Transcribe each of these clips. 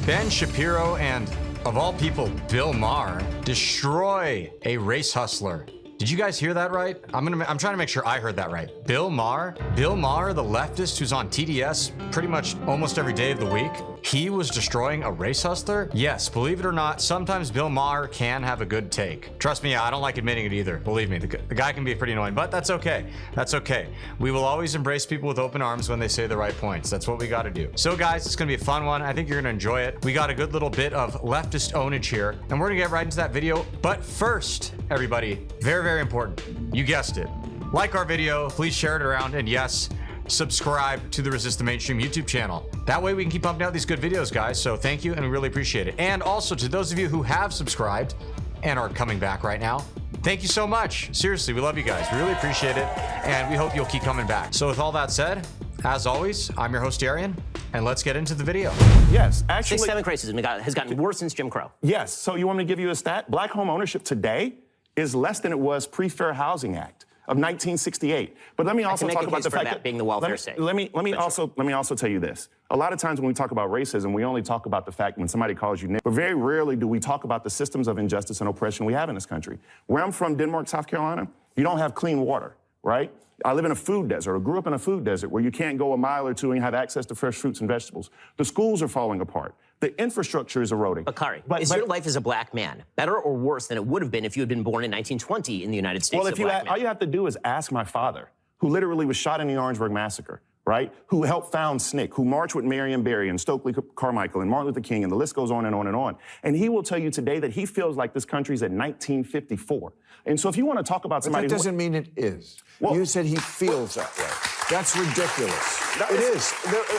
Ben Shapiro and, of all people, Bill Maher destroy a race hustler. Did you guys hear that right? I'm trying to make sure I heard that right. Bill Maher, the leftist who's on TDS pretty much almost every day of the week, he was destroying a race hustler? Yes, believe it or not, sometimes Bill Maher can have a good take. Trust me, I don't like admitting it either. Believe me, the guy can be pretty annoying, but that's okay. That's okay. We will always embrace people with open arms when they say the right points. That's what we got to do. So guys, it's going to be a fun one. I think you're going to enjoy it. We got a good little bit of leftist ownage here, and we're going to get right into that video. But first, everybody, very important. You guessed it. Like our video, please share it around, and yes, subscribe to the Resist the Mainstream YouTube channel. That way we can keep pumping out these good videos, guys. So thank you, and we really appreciate it. And also to those of you who have subscribed and are coming back right now, thank you so much. Seriously, we love you guys. We really appreciate it, and we hope you'll keep coming back. So with all that said, as always, I'm your host, Darian, and let's get into the video. Yes, actually, systemic racism has gotten worse since Jim Crow. Yes, so you want me to give you a stat? Black home ownership today is less than it was pre-Fair Housing Act of 1968. But let me also talk about the fact that being the welfare state. Let me also tell you this. A lot of times when we talk about racism, we only talk about the fact when somebody calls you nigger. But very rarely do we talk about the systems of injustice and oppression we have in this country. Where I'm from, Denmark, South Carolina, you don't have clean water, right? I live in a food desert, or grew up in a food desert, where you can't go a mile or two and have access to fresh fruits and vegetables. The schools are falling apart. The infrastructure is eroding. Bakari, is your life as a black man better or worse than it would have been if you had been born in 1920 in the United States? Well, all you have to do is ask my father, who literally was shot in the Orangeburg Massacre, right? Who helped found SNCC, who marched with Marion Barry and Stokely Carmichael and Martin Luther King, and the list goes on and on and on. And he will tell you today that he feels like this country's at 1954. And so if you want to talk about somebody... But that doesn't mean it is. Well, you said he feels that way. That's ridiculous. It is.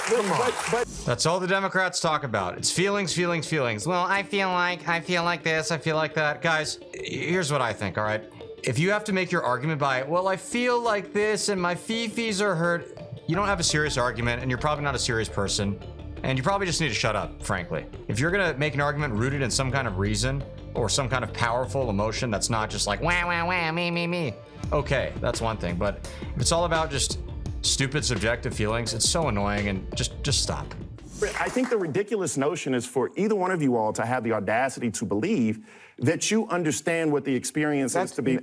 Come on. But that's all the Democrats talk about. It's feelings. Well, I feel like this, I feel like that. Guys, here's what I think, all right? If you have to make your argument by, well, I feel like this and my fifis are hurt, you don't have a serious argument, and you're probably not a serious person, and you probably just need to shut up, frankly. If you're gonna make an argument rooted in some kind of reason or some kind of powerful emotion that's not just like, wah, me, okay, that's one thing. But if it's all about just stupid subjective feelings, it's so annoying, and just stop. I think the ridiculous notion is for either one of you all to have the audacity to believe that you understand what the experience is to be.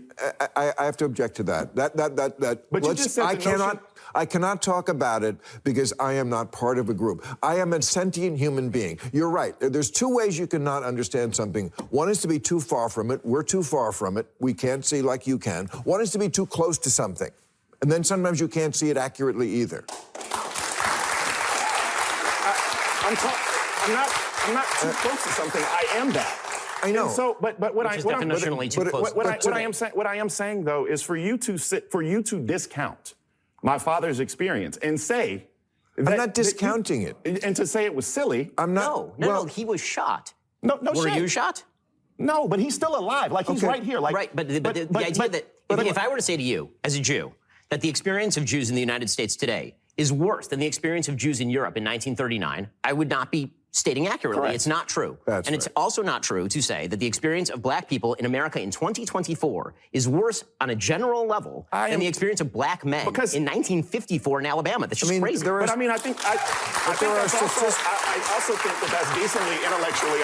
I have to object to that. But you just said I cannot talk about it because I am not part of a group. I am a sentient human being. You're right. There's two ways you cannot understand something. One is to be too far from it. We're too far from it. We can't see like you can. One is to be too close to something. And then sometimes you can't see it accurately either. I'm not too close to something. I am that. I know. And so, but what I am saying though is for you to discount my father's experience and say that, I'm not discounting it. And to say it was silly. I'm not. No, he was shot. No, Were you shot? No, but he's still alive. Like he's right here. Like right, but the idea that if I were to say to you as a Jew that the experience of Jews in the United States today is worse than the experience of Jews in Europe in 1939, I would not be stating accurately. Correct. It's not true. That's It's also not true to say that the experience of black people in America in 2024 is worse on a general level than the experience of black men in 1954 in Alabama. That's just crazy. But I mean, I also think that that's decently intellectually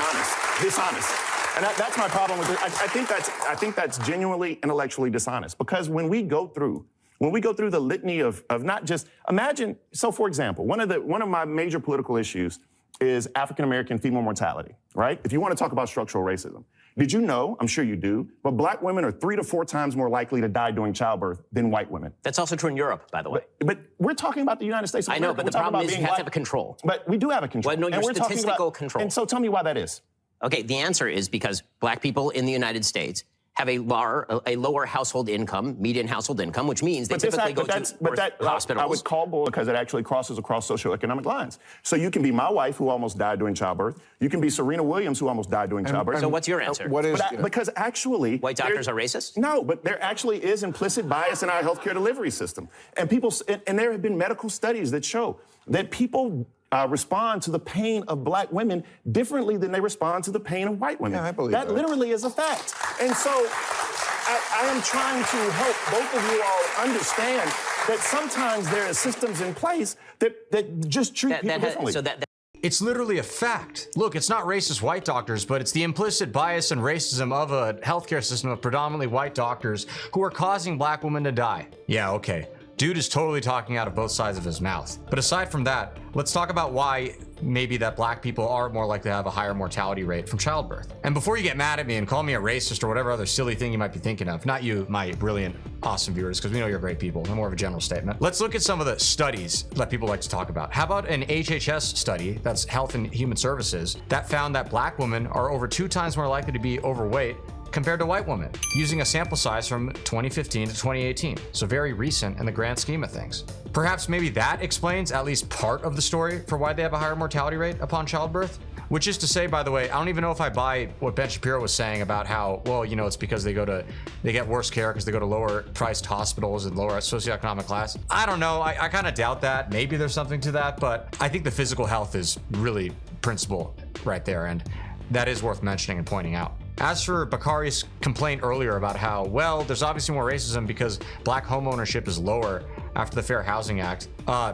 dishonest. And that's my problem with it. I think that's genuinely intellectually dishonest, because when we go through the litany of not just imagine. So, for example, one of my major political issues is African-American female mortality, right? If you want to talk about structural racism. Did you know, I'm sure you do, but black women are 3 to 4 times more likely to die during childbirth than white women. That's also true in Europe, by the way. But we're talking about the United States of America. I know, but the problem is you have to have a control. But we do have a control. Well, no, your statistical control. And so tell me why that is. Okay, the answer is because black people in the United States have a lower household income, median household income, which means they typically go to hospitals. I would call bull because it actually crosses across socioeconomic lines. So you can be my wife, who almost died during childbirth. You can be Serena Williams, who almost died during childbirth. So what's your answer? Because actually... White doctors are racist? No, but there actually is implicit bias in our healthcare delivery system. And there have been medical studies that show that people respond to the pain of black women differently than they respond to the pain of white women. Yeah, I believe that. That literally is a fact. And so I am trying to help both of you all understand that sometimes there are systems in place that just treat people differently. It's literally a fact. Look, it's not racist white doctors, but it's the implicit bias and racism of a healthcare system of predominantly white doctors who are causing black women to die. Yeah, okay. Dude is totally talking out of both sides of his mouth. But aside from that, let's talk about why maybe that black people are more likely to have a higher mortality rate from childbirth. And before you get mad at me and call me a racist or whatever other silly thing you might be thinking of, not you, my brilliant, awesome viewers, because we know you're great people, more of a general statement. Let's look at some of the studies that people like to talk about. How about an HHS study, that's Health and Human Services, that found that black women are over 2 times more likely to be overweight compared to white women, using a sample size from 2015 to 2018. So very recent in the grand scheme of things. Perhaps maybe that explains at least part of the story for why they have a higher mortality rate upon childbirth. Which is to say, by the way, I don't even know if I buy what Ben Shapiro was saying about how, well, you know, it's because they get worse care because they go to lower priced hospitals and lower socioeconomic class. I don't know, I kind of doubt that. Maybe there's something to that, but I think the physical health is really principle right there, and that is worth mentioning and pointing out. As for Bakari's complaint earlier about how, well, there's obviously more racism because black home ownership is lower after the Fair Housing Act,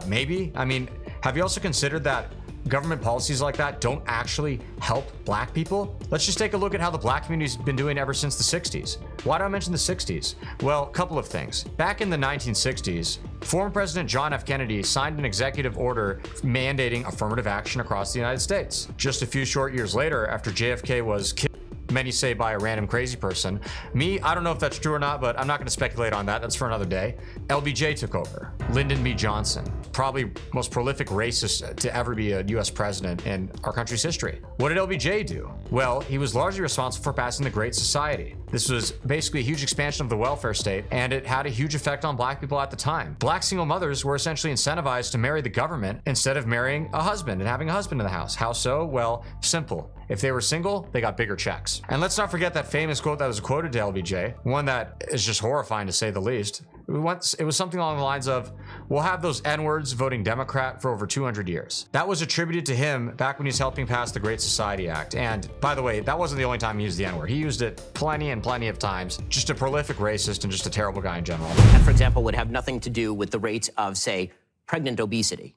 maybe. I mean, have you also considered that government policies like that don't actually help black people? Let's just take a look at how the black community's been doing ever since the 60s. Why do I mention the 60s? Well, a couple of things. Back in the 1960s, former President John F. Kennedy signed an executive order mandating affirmative action across the United States. Just a few short years later, after JFK was killed, many say by a random crazy person. Me, I don't know if that's true or not, but I'm not going to speculate on that. That's for another day. LBJ took over. Lyndon B. Johnson, probably most prolific racist to ever be a US president in our country's history. What did LBJ do? Well, he was largely responsible for passing the Great Society. This was basically a huge expansion of the welfare state, and it had a huge effect on black people at the time. Black single mothers were essentially incentivized to marry the government instead of marrying a husband and having a husband in the house. How so? Well, simple. If they were single, they got bigger checks. And let's not forget that famous quote that was quoted to LBJ, one that is just horrifying to say the least. It was something along the lines of, we'll have those N-words voting Democrat for over 200 years. That was attributed to him back when he was helping pass the Great Society Act. And by the way, that wasn't the only time he used the N-word. He used it plenty and plenty of times. Just a prolific racist and just a terrible guy in general. That, for example, would have nothing to do with the rate of, say, pregnant obesity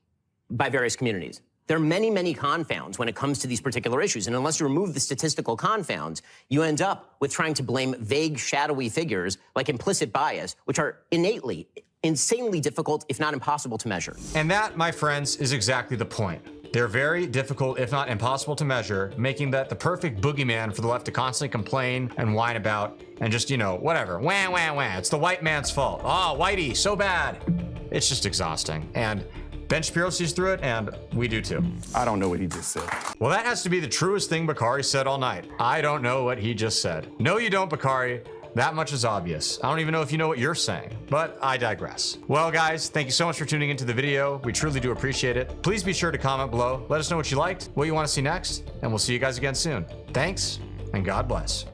by various communities. There are many, many confounds when it comes to these particular issues. And unless you remove the statistical confounds, you end up with trying to blame vague, shadowy figures like implicit bias, which are innately, insanely difficult, if not impossible to measure. And that, my friends, is exactly the point. They're very difficult, if not impossible to measure, making that the perfect boogeyman for the left to constantly complain and whine about and just, you know, whatever. Wah, wah, wah. It's the white man's fault. Oh, whitey, so bad. It's just exhausting. And Ben Shapiro sees through it, and we do too. I don't know what he just said. Well, that has to be the truest thing Bakari said all night. I don't know what he just said. No, you don't, Bakari. That much is obvious. I don't even know if you know what you're saying, but I digress. Well, guys, thank you so much for tuning into the video. We truly do appreciate it. Please be sure to comment below. Let us know what you liked, what you want to see next, and we'll see you guys again soon. Thanks, and God bless.